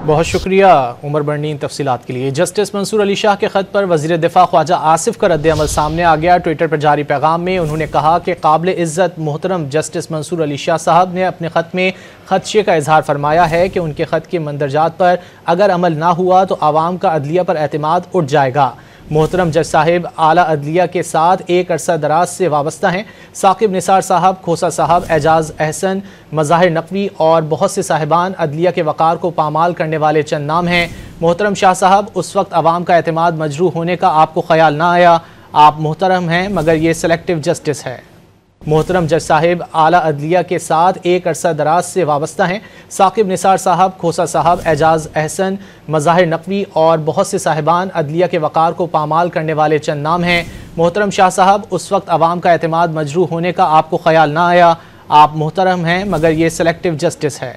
बहुत शुक्रिया उमर बर्नीन तफसीलात के लिए। जस्टिस मंसूर अली शाह के ख़त पर वज़ीर दिफ़ा ख्वाजा आसिफ का रद्द-ए-अमल सामने आ गया। ट्विटर पर जारी पैगाम में उन्होंने कहा कि काबिल इज़्ज़त मोहतरम जस्टिस मंसूर अली शाह साहब ने अपने ख़त में ख़दशे का इजहार फरमाया है कि उनके ख़त के मंदरजात पर अगर अमल ना हुआ तो आवाम का अदलिया पर एतमाद उठ जाएगा। मोहतरम जज साहिब आला अदलिया के साथ एक अरसा दराज से वाबस्ता हैं। साकिब निसार साहब, खोसा साहब, एजाज अहसन, मज़ाहिर नकवी और बहुत से साहिबान अदलिया के वक़ार को पामाल करने वाले चंद नाम हैं। मोहतरम शाह साहब, उस वक्त आवाम का एतमाद मजरूह होने का आपको ख्याल ना आया। आप मोहतरम हैं मगर ये सेलेक्टिव जस्टिस है। मोहतरम जज साहिब आला अदलिया के साथ एक अरसा दराज से वाबस्ता हैं। साकिब निसार साहब, खोसा साहब, एजाज अहसन, मज़ाहिर नकवी और बहुत से साहिबान अदलिया के वक़ार को पामाल करने वाले चंद नाम हैं। मोहतरम शाह साहब, उस वक्त आवाम का एतमाद मजरूह होने का आपको ख्याल ना आया। आप मोहतरम हैं मगर ये सेलेक्टिव जस्टिस है।